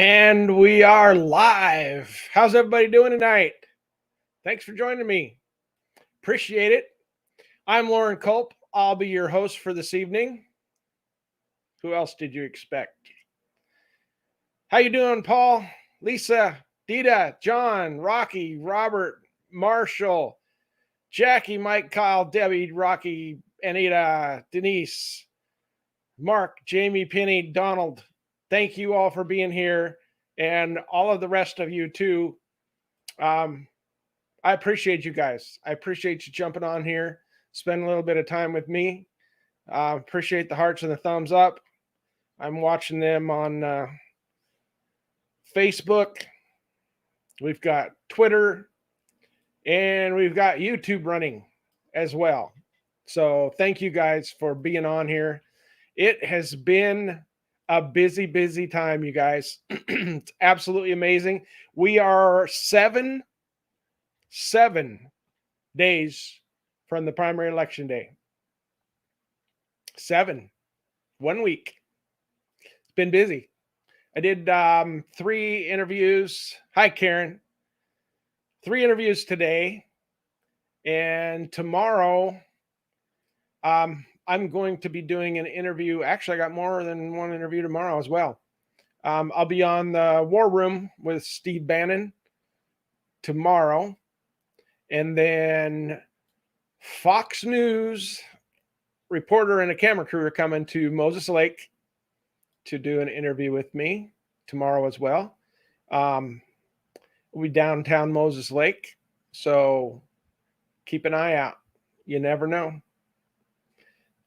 And we are live. How's everybody doing tonight? Thanks for joining me. Appreciate it. I'm Loren Culp. I'll be your host for this evening. Who else did you expect? How you doing, Paul, Lisa, Dita, John, Rocky, Robert, Marshall, Jackie, Mike, Kyle, Debbie, Rocky, Anita, Denise, Mark, Jamie, Penny, Donald. Thank you all for being here, and all of the rest of you too. Um, I appreciate you guys. I appreciate you jumping on here, spending a little bit of time with me. Appreciate the hearts and the thumbs up. I'm watching them on Facebook. We've got Twitter, and we've got YouTube running as well. So thank you guys for being on here. It has been a busy time, you guys. It's absolutely amazing. We are seven days from the primary election day. 1 week. It's been busy. I did 3 interviews. Hi, Karen. 3 interviews today. And tomorrow, I'm going to be doing an interview. Actually, I got more than one interview tomorrow as well. I'll be on the War Room with Steve Bannon tomorrow. And then Fox News reporter and a camera crew are coming to Moses Lake to do an interview with me tomorrow as well. We'll be downtown Moses Lake, so keep an eye out. You never know.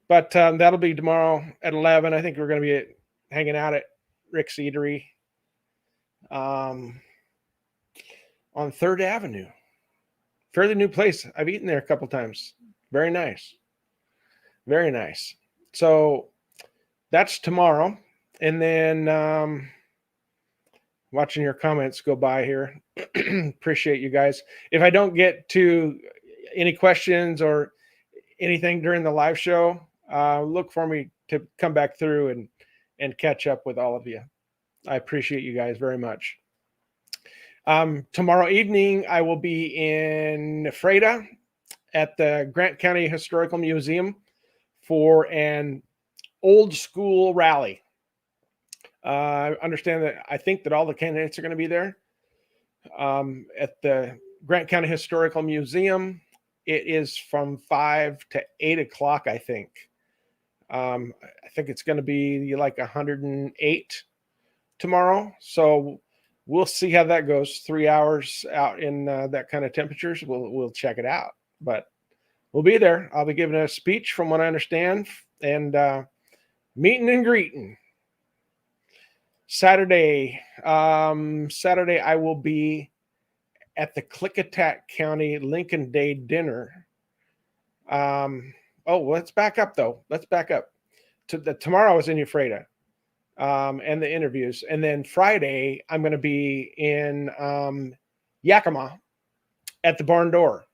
But that'll be tomorrow at 11. I think we're going to be hanging out at Rick's Eatery on 3rd Avenue. Fairly new place. I've eaten there a couple times. Very nice. Very nice. So that's tomorrow. And then watching your comments go by here. Appreciate you guys. If I don't get to any questions or anything during the live show, look for me to come back through and catch up with all of you. I appreciate you guys very much. Tomorrow evening, I will be in Freda at the Grant County Historical Museum for an old school rally. I understand that I think that all the candidates are going to be there at the Grant County Historical Museum. It is from 5 to 8 o'clock, I think. I think it's going to be like 108 tomorrow. So we'll see how that goes. 3 hours out in that kind of temperatures. We'll check it out. But we'll be there. I'll be giving a speech from what I understand, and meeting and greeting. Saturday, I will be at the Klickitat County Lincoln Day dinner. Let's back up though. Let's back up to tomorrow. I was in Ephrata, and the interviews, and then Friday I'm going to be in Yakima at the Barn Door.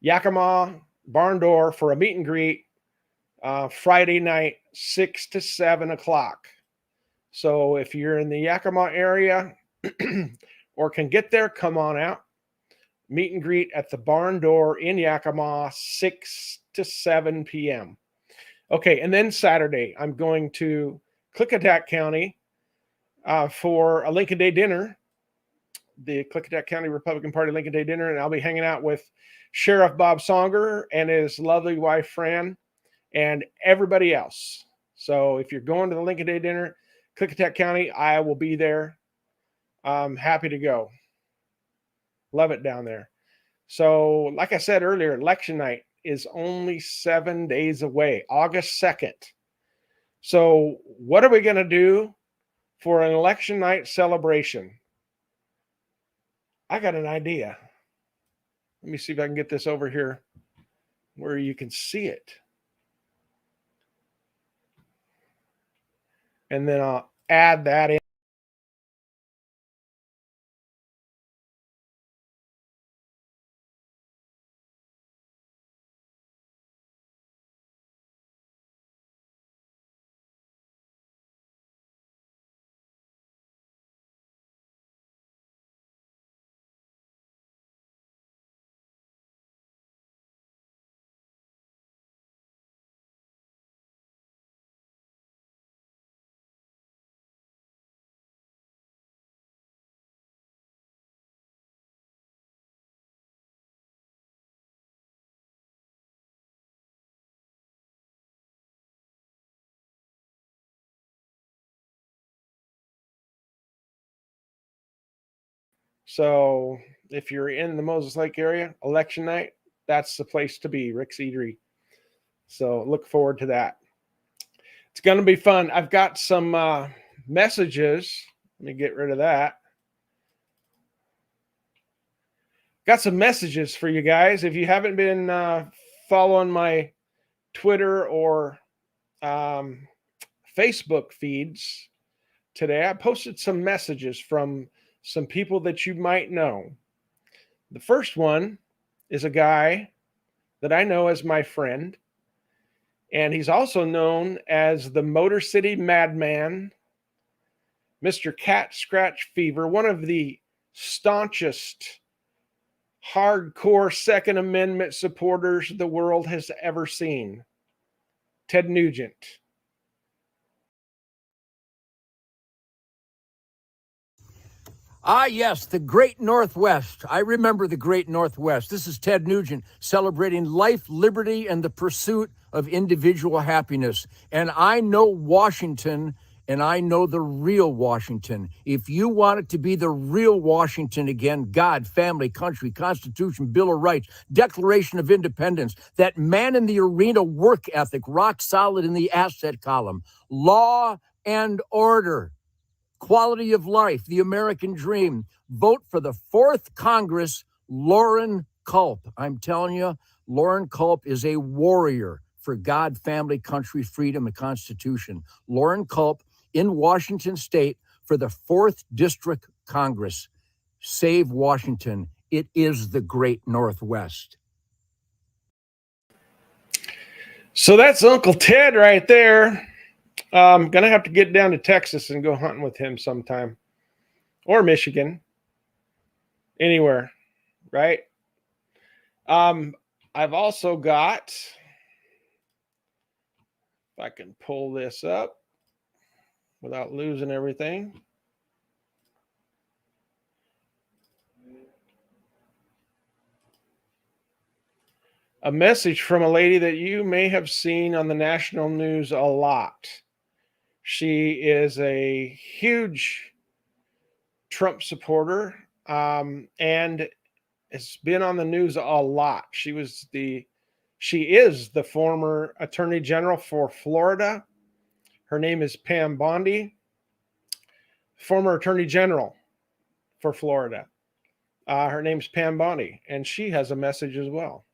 Yakima Barn Door for a meet and greet. Friday night, 6 to 7 o'clock. So if you're in the Yakima area or can get there, come on out. Meet and greet at the Barn Door in Yakima, 6 to 7 p.m. Okay, and then Saturday, I'm going to Klickitat County for a Lincoln Day dinner, the Klickitat County Republican Party Lincoln Day dinner, and I'll be hanging out with Sheriff Bob Songer and his lovely wife, Fran, and everybody else. So if you're going to the Lincoln Day dinner, Klickitat County, I will be there. Happy to go. Love it down there. So, like I said earlier, election night is only 7 days away, August 2nd. So, what are we going to do for an election night celebration? I got an idea. Let me see if I can get this over here where you can see it. And then I'll add that in. So if you're in the Moses Lake area, election night, that's the place to be, Rick's Eatery. So look forward to that. It's going to be fun. I've got some messages. Let me get rid of that. Got some messages for you guys. If you haven't been following my Twitter or Facebook feeds today, I posted some messages from some people that you might know. The first one is a guy that I know as my friend, and he's also known as the Motor City Madman, Mr. Cat Scratch Fever, one of the staunchest hardcore Second Amendment supporters the world has ever seen, Ted Nugent. Ah, yes, the Great Northwest. I remember the Great Northwest. This is Ted Nugent celebrating life, liberty, and the pursuit of individual happiness. And I know Washington, and I know the real Washington. If you want it to be the real Washington again, God, family, country, Constitution, Bill of Rights, Declaration of Independence, that man in the arena work ethic, rock solid in the asset column, law and order, quality of life, the American dream. Vote for the 4th Congress, Loren Culp. I'm telling you, Loren Culp is a warrior for God, family, country, freedom, and Constitution. Loren Culp in Washington State for the 4th District Congress. Save Washington. It is the Great Northwest. So that's Uncle Ted right there. I'm going to have to get down to Texas and go hunting with him sometime. Or Michigan. Anywhere, right? I've also got, if I can pull this up without losing everything. A message from a lady that you may have seen on the national news a lot. She is a huge Trump supporter and has been on the news a lot. She is the former Attorney General for Florida. Her name is Pam Bondi, former Attorney General for Florida. Her name's Pam Bondi, and she has a message as well.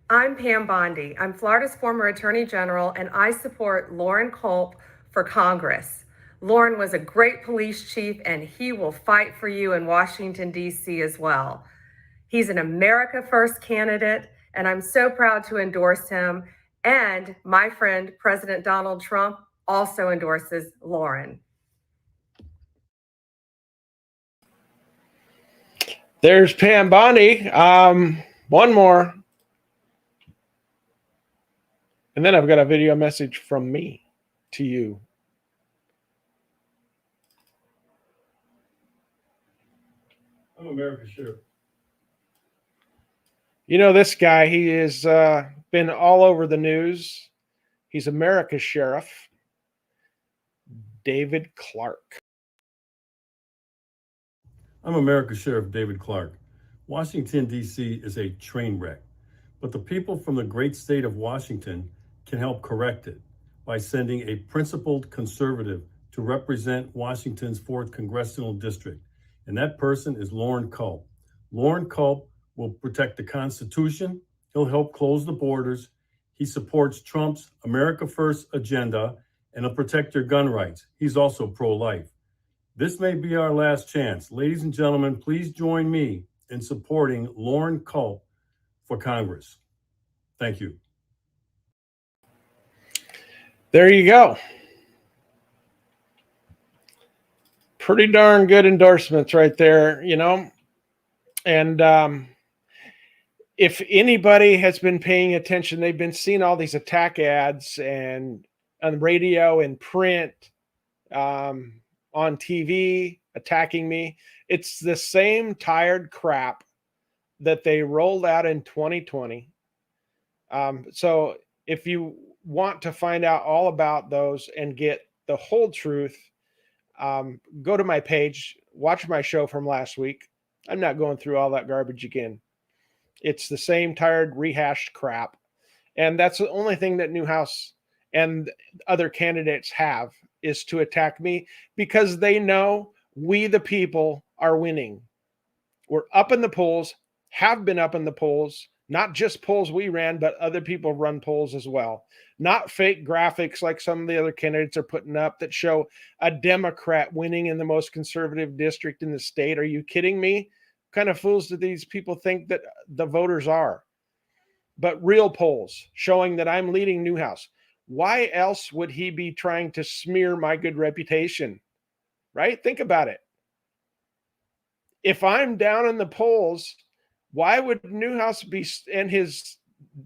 I'm Pam Bondi. I'm Florida's former Attorney General, and I support Loren Culp for Congress. Loren was a great police chief, and he will fight for you in Washington, D.C. as well. He's an America First candidate, and I'm so proud to endorse him. And my friend, President Donald Trump, also endorses Loren. There's Pam Bondi. One more. And then I've got a video message from me to you. I'm America's Sheriff. You know this guy, he has been all over the news. He's America's Sheriff, David Clark. I'm America's Sheriff David Clark. Washington, D.C. is a train wreck, but the people from the great state of Washington can help correct it by sending a principled conservative to represent Washington's 4th Congressional District, and that person is Loren Culp. Loren Culp will protect the Constitution. He'll help close the borders. He supports Trump's America First agenda, and he'll protect your gun rights. He's also pro-life. This may be our last chance. Ladies and gentlemen, please join me in supporting Loren Culp for Congress. Thank you. There you go. Pretty darn good endorsements right there, you know. And if anybody has been paying attention, they've been seeing all these attack ads and on radio and print, on TV, attacking me. It's the same tired crap that they rolled out in 2020. So if you want to find out all about those and get the whole truth, go to my page, watch my show from last week. I'm not going through all that garbage again. It's the same tired, rehashed crap. And that's the only thing that Newhouse and other candidates have, is to attack me, because they know we, the people, are winning. We're up in the polls, have been up in the polls, not just polls we ran, but other people run polls as well. Not fake graphics like some of the other candidates are putting up that show a Democrat winning in the most conservative district in the state. Are you kidding me? What kind of fools do these people think that the voters are? But real polls showing that I'm leading Newhouse. Why else would he be trying to smear my good reputation? Right? Think about it. If I'm down in the polls, why would Newhouse be, and his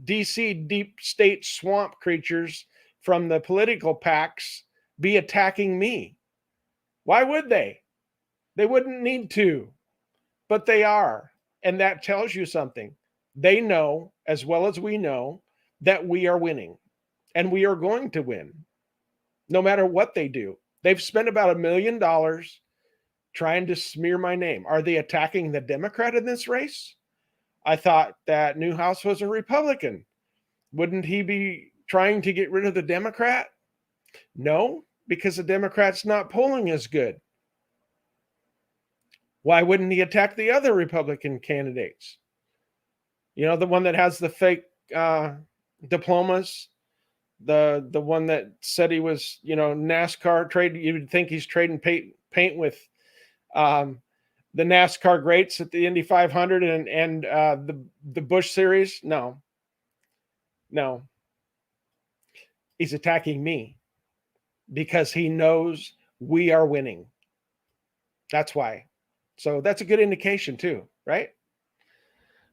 DC deep state swamp creatures from the political PACs, be attacking me? Why would they? They wouldn't need to, but they are. And that tells you something. They know, as well as we know, that we are winning, and we are going to win no matter what they do. They've spent about $1 million trying to smear my name. Are they attacking the Democrat in this race? I thought that Newhouse was a Republican. Wouldn't he be trying to get rid of the Democrat? No, because the Democrat's not polling as good. Why wouldn't he attack the other Republican candidates? You know, the one that has the fake diplomas, the one that said he was, NASCAR trade. You would think he's trading paint with the NASCAR greats at the Indy 500 and the Busch Series. No. He's attacking me because he knows we are winning. That's why. So that's a good indication too, right?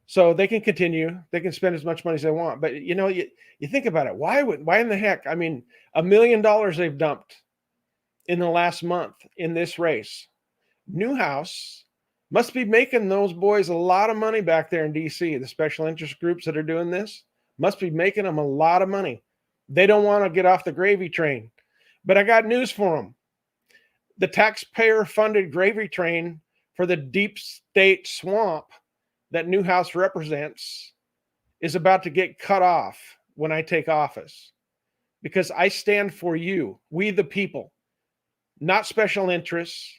So they can continue. They can spend as much money as they want. But, you think about it. Why in the heck? I mean, $1 million they've dumped in the last month in this race. Newhouse must be making those boys a lot of money back there in D.C. The special interest groups that are doing this must be making them a lot of money. They don't want to get off the gravy train. But I got news for them. The taxpayer-funded gravy train for the deep state swamp that Newhouse represents is about to get cut off when I take office, because I stand for you, we the people, not special interests,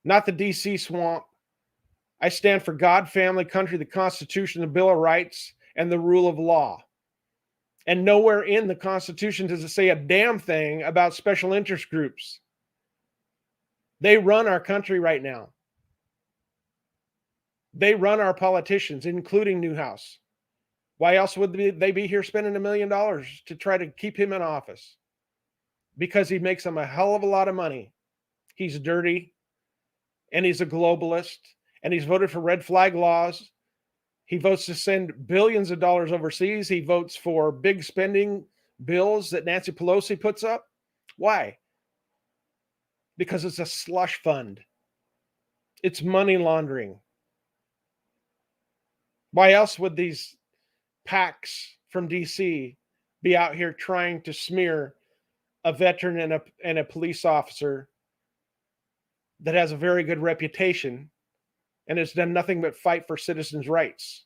not the DC swamp. I stand for God, family, country, the Constitution, the Bill of Rights, and the rule of law. And nowhere in the Constitution does it say a damn thing about special interest groups. They run our country right now. They run our politicians, including Newhouse. Why else would they be here spending $1 million to try to keep him in office? Because he makes them a hell of a lot of money. He's dirty, and he's a globalist, and he's voted for red flag laws. He votes to send billions of dollars overseas. He votes for big spending bills that Nancy Pelosi puts up. Why? Because it's a slush fund. It's money laundering. Why else would these PACs from DC be out here trying to smear a veteran and a police officer that has a very good reputation and has done nothing but fight for citizens' rights?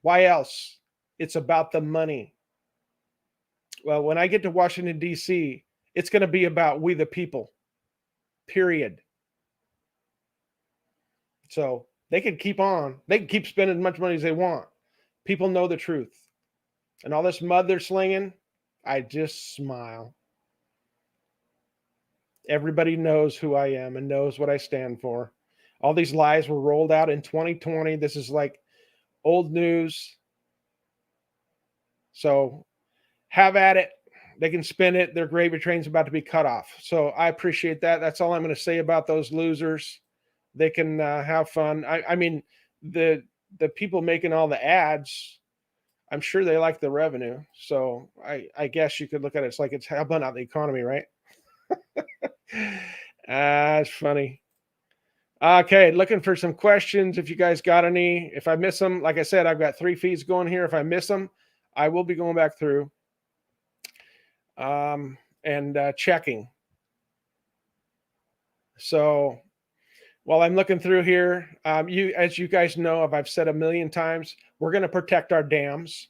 Why else? It's about the money. Well, when I get to Washington, D.C., it's going to be about we the people, period. So they can keep on. They can keep spending as much money as they want. People know the truth. And all this mud they're slinging, I just smile. Everybody knows who I am and knows what I stand for. All these lies were rolled out in 2020. This is like old news. So have at it. They can spin it. Their gravy train's about to be cut off. So I appreciate that. That's all I'm going to say about those losers. They can have fun. I mean, the people making all the ads, I'm sure they like the revenue. So I guess you could look at it. It's like it's helping out the economy, right? It's funny. Okay, looking for some questions. If you guys got any, if I miss them, like I said, I've got 3 feeds going here. If I miss them, I will be going back through and checking. So while I'm looking through here, as you guys know, I've said a million times, we're going to protect our dams.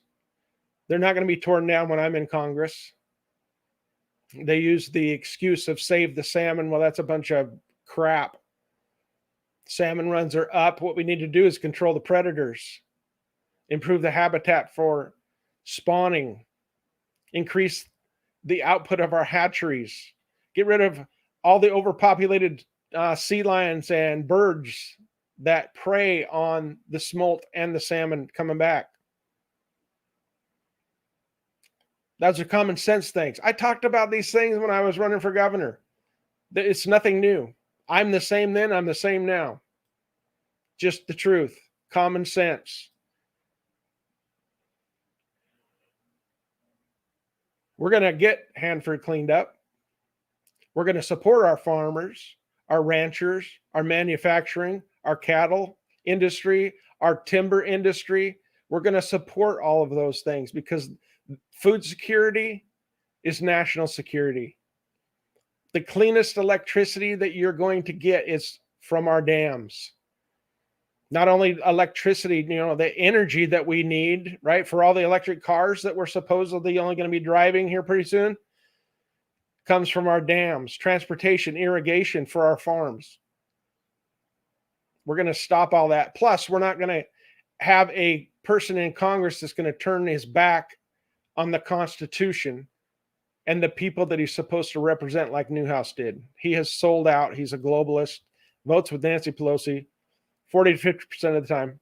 They're not going to be torn down when I'm in Congress. They use the excuse of save the salmon. Well, that's a bunch of crap. Salmon runs are up. What we need to do is control the predators, improve the habitat for spawning, increase the output of our hatcheries, get rid of all the overpopulated sea lions and birds that prey on the smolt and the salmon coming back. Those are common sense things. I talked about these things when I was running for governor. It's nothing new. I'm the same then, I'm the same now. Just the truth, common sense. We're going to get Hanford cleaned up. We're going to support our farmers, our ranchers, our manufacturing, our cattle industry, our timber industry. We're going to support all of those things because food security is national security. The cleanest electricity that you're going to get is from our dams. Not only electricity, the energy that we need, right, for all the electric cars that we're supposedly only going to be driving here pretty soon, comes from our dams, transportation, irrigation for our farms. We're going to stop all that. Plus, we're not going to have a person in Congress that's going to turn his back on the Constitution and the people that he's supposed to represent like Newhouse did. He has sold out. He's a globalist, votes with Nancy Pelosi 40 to 50% of the time.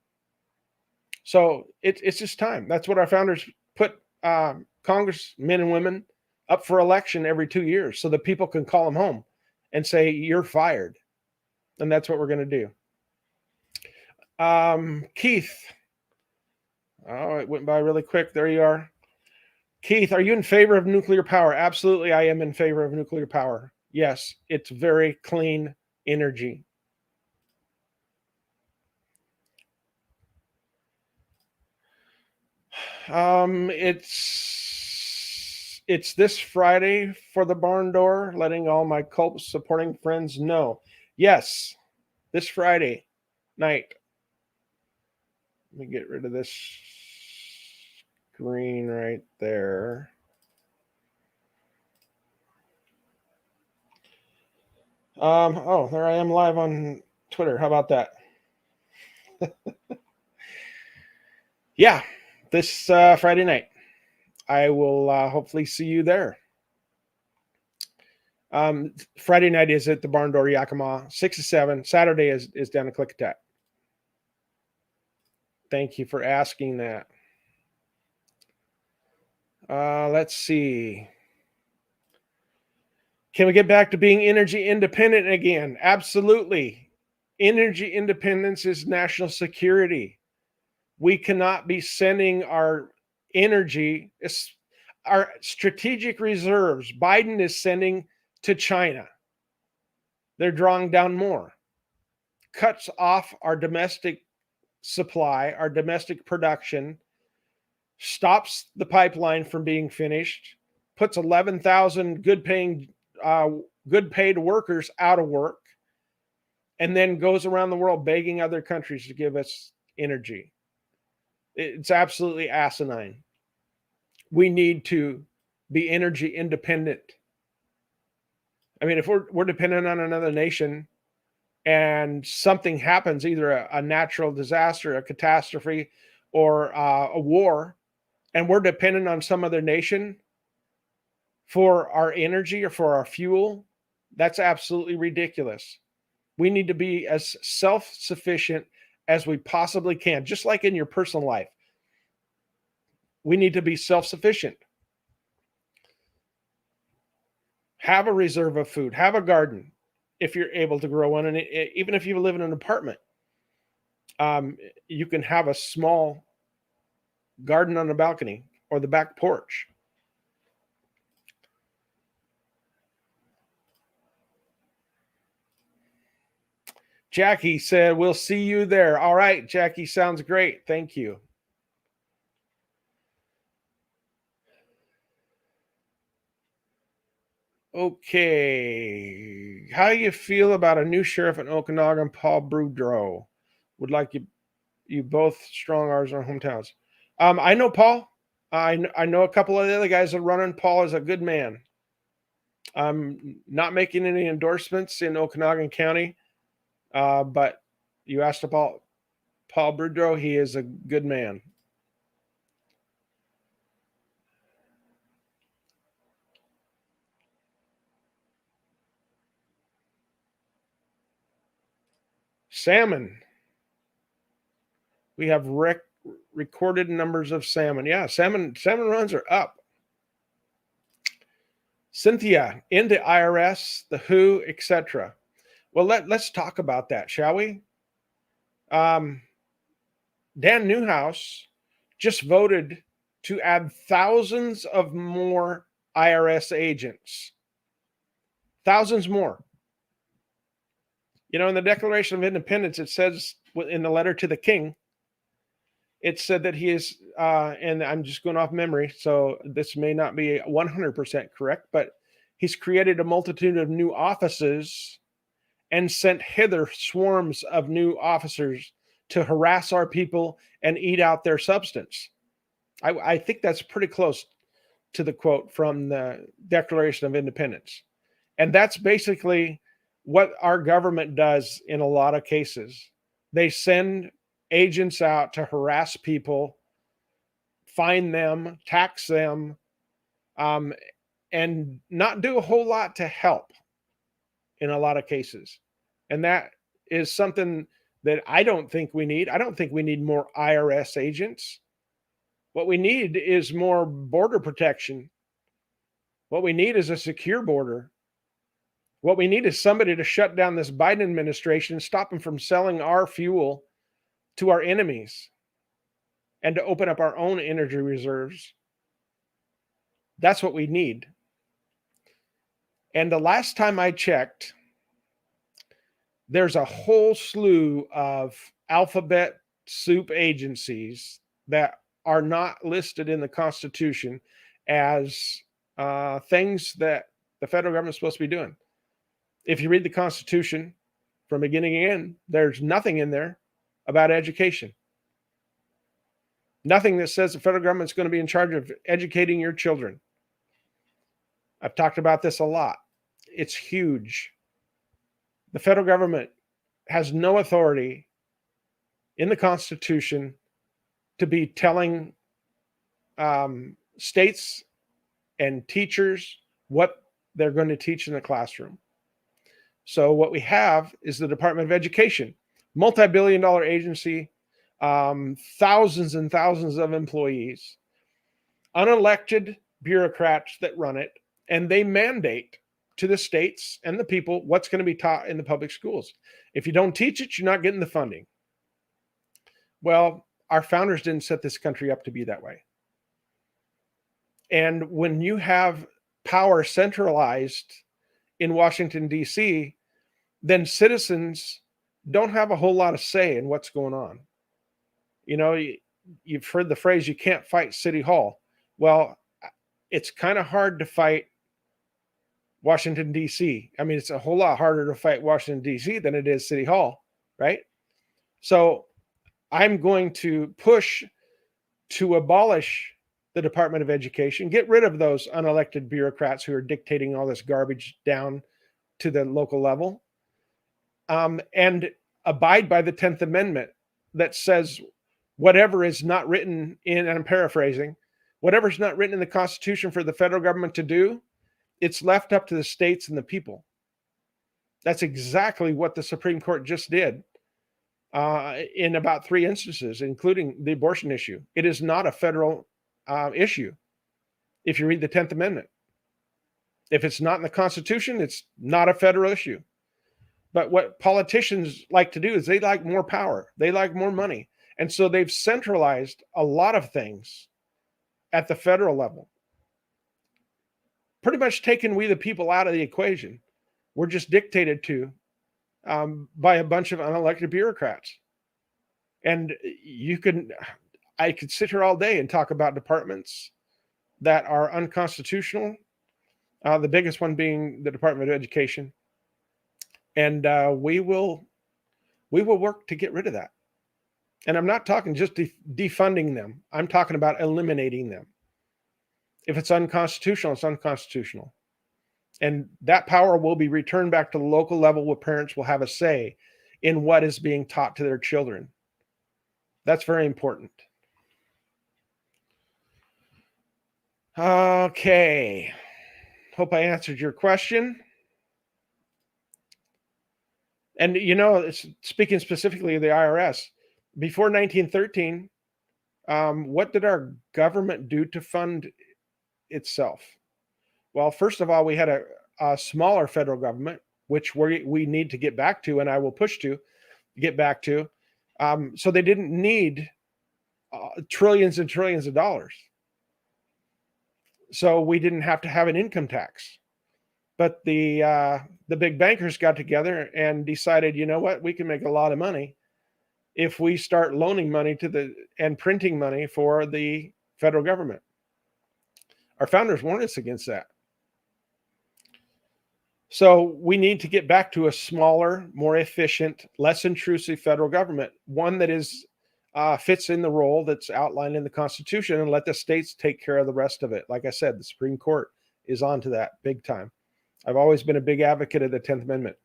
So it's just time. That's what our founders put congressmen and women up for election every 2 years so that people can call them home and say, you're fired. And that's what we're going to do. Keith. Oh, it went by really quick. There you are. Keith, are you in favor of nuclear power? Absolutely, I am in favor of nuclear power. Yes, it's very clean energy. It's this Friday for the barn door, letting all my cult supporting friends know. Yes, this Friday night. Let me get rid of this screen right there. Oh, there I am live on Twitter. How about that? Yeah, this Friday night. I will hopefully see you there. Friday night is at the Barn Door Yakima, 6 to 7. Saturday is down at Klickitat. Thank you for asking that. Let's see. Can we get back to being energy independent again? Absolutely. Energy independence is national security. We cannot be sending our energy, our strategic reserves, Biden is sending to China. They're drawing down more. Cuts off our domestic supply, our domestic production, stops the pipeline from being finished, puts 11,000 good paid workers out of work, and then goes around the world begging other countries to give us energy. It's absolutely asinine. We need to be energy independent. I mean, if we're dependent on another nation and something happens, either a natural disaster, a catastrophe, or a war, and we're dependent on some other nation for our energy or for our fuel, that's absolutely ridiculous. We need to be as self-sufficient as we possibly can, just like in your personal life. We need to be self-sufficient. Have a reserve of food. Have a garden if you're able to grow one. And even if you live in an apartment, you can have a small garden on the balcony or the back porch. Jackie said, we'll see you there. All right, Jackie, sounds great. Thank you. Okay. How you feel about a new sheriff in Okanagan, Paul Boudreau? Would like you both strong R's in our hometowns. I know Paul. I know a couple of the other guys that running. Paul is a good man. I'm not making any endorsements in Okanagan County, but you asked about Paul Boudreau. He is a good man. Salmon. We have recorded numbers of salmon. Yeah, salmon runs are up. Cynthia, into IRS, the WHO, etc. Well, let's talk about that, shall we? Dan Newhouse just voted to add thousands of more IRS agents. Thousands more. You know, in the Declaration of Independence, it says in the letter to the king, it said that he is, and I'm just going off memory, so this may not be 100% correct, but he's created a multitude of new offices and sent hither swarms of new officers to harass our people and eat out their substance. I think that's pretty close to the quote from the Declaration of Independence. And that's basically what our government does in a lot of cases. They send agents out to harass people, fine them, tax them, and not do a whole lot to help in a lot of cases. And that is something that I don't think we need. I don't think we need more IRS agents. What we need is more border protection. What we need is a secure border. What we need is somebody to shut down this Biden administration, stop them from selling our fuel to our enemies, and to open up our own energy reserves. That's what we need. And the last time I checked, there's a whole slew of alphabet soup agencies that are not listed in the Constitution as things that the federal government is supposed to be doing. If you read the Constitution from beginning to end, there's nothing in there about education. Nothing that says the federal government is going to be in charge of educating your children. I've talked about this a lot. It's huge. The federal government has no authority in the Constitution to be telling states and teachers what they're going to teach in the classroom. So what we have is the Department of Education, multi-billion-dollar agency, thousands and thousands of employees, unelected bureaucrats that run it, and they mandate to the states and the people what's going to be taught in the public schools. If you don't teach it, you're not getting the funding. Well, our founders didn't set this country up to be that way. And when you have power centralized in Washington, D.C., then citizens don't have a whole lot of say in what's going on. You know, you've heard the phrase, you can't fight City Hall. Well, it's kind of hard to fight Washington, D.C. I mean, it's a whole lot harder to fight Washington, D.C. than it is City Hall, right? So I'm going to push to abolish the Department of Education, get rid of those unelected bureaucrats who are dictating all this garbage down to the local level, and abide by the 10th Amendment that says whatever is not written in, and I'm paraphrasing, whatever's not written in the Constitution for the federal government to do, it's left up to the states and the people. That's exactly what the Supreme Court just did in about 3 instances, including the abortion issue. It is not a federal issue if you read the 10th Amendment. If it's not in the Constitution, it's not a federal issue. But what politicians like to do is they like more power. They like more money. And so they've centralized a lot of things at the federal level. Pretty much taken we the people out of the equation. We're just dictated to by a bunch of unelected bureaucrats. And I could sit here all day and talk about departments that are unconstitutional The biggest one being the Department of Education. And we will work to get rid of that. And I'm not talking just defunding them. I'm talking about eliminating them. If it's unconstitutional, it's unconstitutional. And that power will be returned back to the local level where parents will have a say in what is being taught to their children. That's very important. Okay. Hope I answered your question. And, you know, speaking specifically of the IRS, before 1913, what did our government do to fund itself? Well, first of all, we had a smaller federal government, which we need to get back to, and I will push to get back to. So they didn't need trillions and trillions of dollars. So we didn't have to have an income tax. But the big bankers got together and decided, you know what, we can make a lot of money if we start loaning money and printing money for the federal government. Our founders warned us against that. So we need to get back to a smaller, more efficient, less intrusive federal government, one that is fits in the role that's outlined in the Constitution, and let the states take care of the rest of it. Like I said, the Supreme Court is onto that big time. I've always been a big advocate of the 10th Amendment.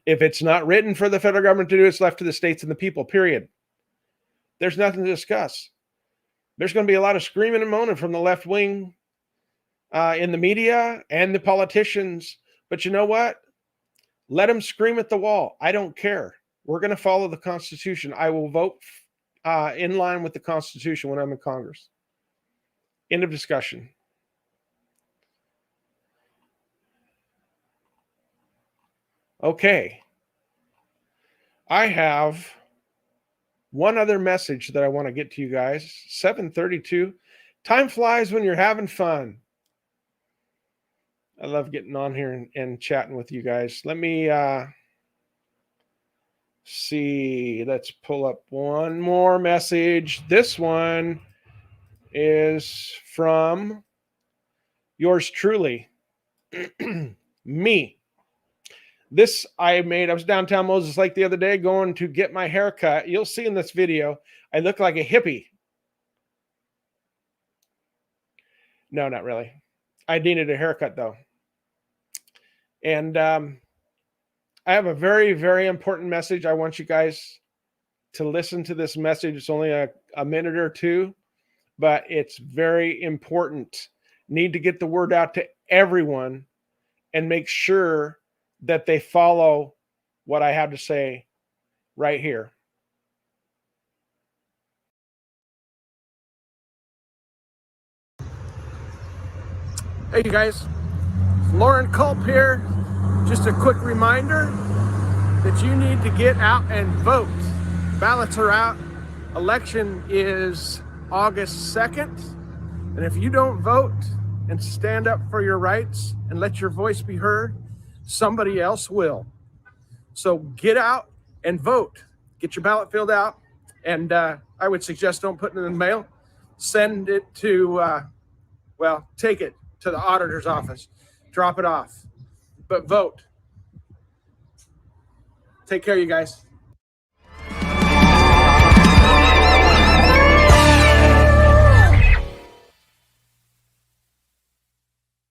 If it's not written for the federal government to do, it's left to the states and the people, period. There's nothing to discuss. There's going to be a lot of screaming and moaning from the left wing in the media and the politicians. But you know what? Let them scream at the wall. I don't care. We're going to follow the Constitution. I will vote in line with the Constitution when I'm in Congress. End of discussion. Okay. I have one other message that I want to get to you guys. 7:32. Time flies when you're having fun. I love getting on here and chatting with you guys. Let me see. Let's pull up one more message. This one is from yours truly, me. This I was downtown Moses Lake the other day going to get my hair cut. You'll see in this video, I look like a hippie. No, not really. I needed a haircut though. And I have a very, very important message. I want you guys to listen to this message. It's only a minute or two, but it's very important. Need to get the word out to everyone and make sure that they follow what I have to say right here. Hey, you guys. Loren Culp here. Just a quick reminder that you need to get out and vote. Ballots are out. Election is August 2nd. And if you don't vote and stand up for your rights and let your voice be heard, somebody else will. So get out and vote. Get your ballot filled out. And I would suggest don't put it in the mail. Send it to, take it to the auditor's office. Drop it off. But vote. Take care, you guys.